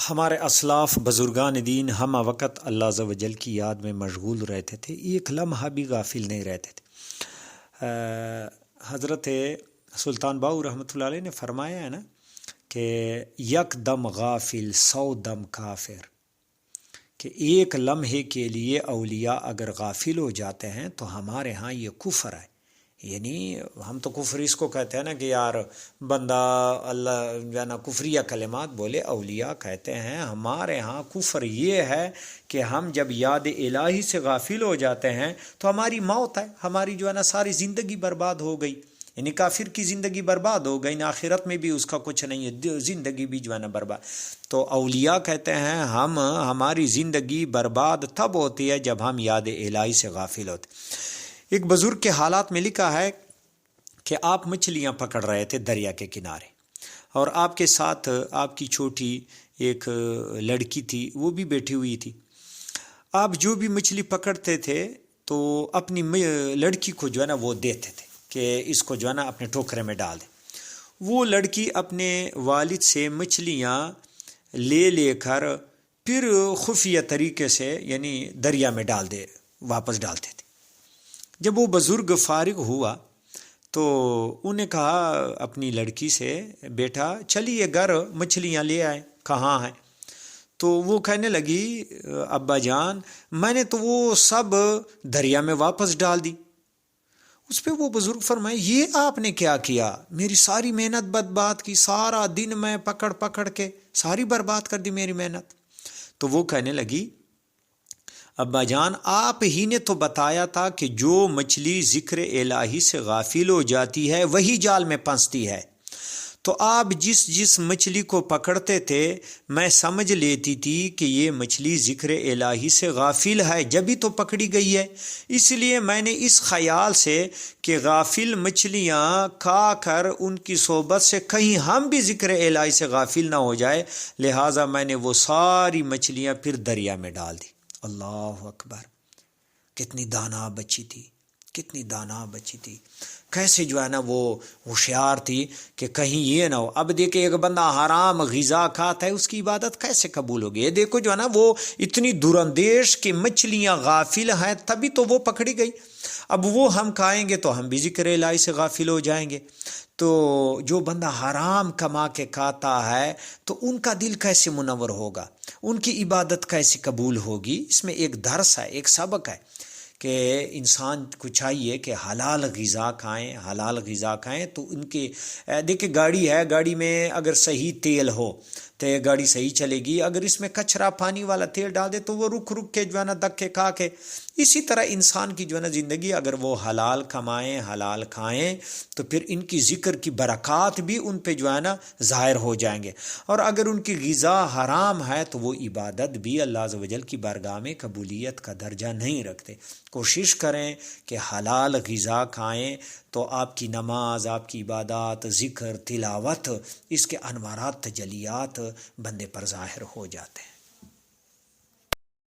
ہمارے اسلاف بزرگان دین ہم وقت اللہ عز و جل کی یاد میں مشغول رہتے تھے، ایک لمحہ بھی غافل نہیں رہتے تھے۔ حضرت سلطان باؤ رحمۃ اللہ علیہ نے فرمایا ہے نا کہ یک دم غافل 100 دم کافر، کہ ایک لمحے کے لیے اولیاء اگر غافل ہو جاتے ہیں تو ہمارے ہاں یہ کفر ہے۔ یعنی ہم تو کفر اس کو کہتے ہیں نا کہ یار بندہ اللہ جو ہے نا کفریہ کلمات بولے، اولیاء کہتے ہیں ہمارے ہاں کفر یہ ہے کہ ہم جب یاد الہی سے غافل ہو جاتے ہیں تو ہماری موت ہے، ہماری جو ہے نا ساری زندگی برباد ہو گئی۔ یعنی کافر کی زندگی برباد ہو گئی، آخرت میں بھی اس کا کچھ نہیں ہے، زندگی بھی جو ہے نا برباد۔ تو اولیاء کہتے ہیں ہماری زندگی برباد تب ہوتی ہے جب ہم یاد الہی سے غافل ہوتے۔ ایک بزرگ کے حالات میں لکھا ہے کہ آپ مچھلیاں پکڑ رہے تھے دریا کے کنارے، اور آپ کے ساتھ آپ کی چھوٹی ایک لڑکی تھی، وہ بھی بیٹھی ہوئی تھی۔ آپ جو بھی مچھلی پکڑتے تھے تو اپنی لڑکی کو جو ہے نا وہ دیتے تھے کہ اس کو جو ہے نا اپنے ٹوکرے میں ڈال دے۔ وہ لڑکی اپنے والد سے مچھلیاں لے کر پھر خفیہ طریقے سے یعنی دریا میں واپس ڈالتے تھے۔ جب وہ بزرگ فارغ ہوا تو انہیں کہا اپنی لڑکی سے، بیٹا چلیے گھر مچھلیاں لے آئے، کہاں ہیں؟ تو وہ کہنے لگی، ابا جان میں نے تو وہ سب دریا میں واپس ڈال دی۔ اس پہ وہ بزرگ فرمائے، یہ آپ نے کیا کیا؟ میری ساری محنت برباد کی، سارا دن میں پکڑ کے ساری برباد کر دی میری محنت۔ تو وہ کہنے لگی، ابا جان آپ ہی نے تو بتایا تھا کہ جو مچھلی ذکر الہی سے غافل ہو جاتی ہے وہی جال میں پھنستی ہے، تو آپ جس مچھلی کو پکڑتے تھے میں سمجھ لیتی تھی کہ یہ مچھلی ذکر الہی سے غافل ہے، جبھی تو پکڑی گئی ہے۔ اس لیے میں نے اس خیال سے کہ غافل مچھلیاں کھا کر ان کی صحبت سے کہیں ہم بھی ذکر الہی سے غافل نہ ہو جائے، لہٰذا میں نے وہ ساری مچھلیاں پھر دریا میں ڈال دی۔ اللہ اکبر! کتنی دانا بچی تھی، کتنی دانا بچی تھی، کیسے جو ہے نا وہ ہوشیار تھی کہ کہیں یہ نہ ہو۔ اب دیکھیں ایک بندہ حرام غذا کھاتا ہے، اس کی عبادت کیسے قبول ہوگی؟ یہ دیکھو جو ہے نا وہ اتنی دوراندیش کہ مچھلیاں غافل ہیں تبھی تو وہ پکڑی گئی۔ اب وہ ہم کھائیں گے تو ہم بھی ذکر الہی سے غافل ہو جائیں گے۔ تو جو بندہ حرام کما کے کھاتا ہے تو ان کا دل کیسے منور ہوگا، ان کی عبادت کیسے قبول ہوگی؟ اس میں ایک درس ہے، ایک سبق ہے کہ انسان کو چاہیے کہ حلال غذا کھائیں، حلال غذا کھائیں۔ تو ان کے دیکھیں گاڑی ہے، گاڑی میں اگر صحیح تیل ہو تو یہ گاڑی صحیح چلے گی، اگر اس میں کچرا پانی والا تیل ڈال دے تو وہ رک کے جو ہے نا دھکے کھا کے۔ اسی طرح انسان کی جو ہے نا زندگی اگر وہ حلال کمائیں، حلال کھائیں تو پھر ان کی ذکر کی برکات بھی ان پہ جو ہے نا ظاہر ہو جائیں گے، اور اگر ان کی غذا حرام ہے تو وہ عبادت بھی اللہ عز و جل کی بارگاہ میں قبولیت کا درجہ نہیں رکھتے۔ کوشش کریں کہ حلال غذا کھائیں تو آپ کی نماز، آپ کی عبادات، ذکر، تلاوت، اس کے انوارات، تجلیات بندے پر ظاہر ہو جاتے ہیں۔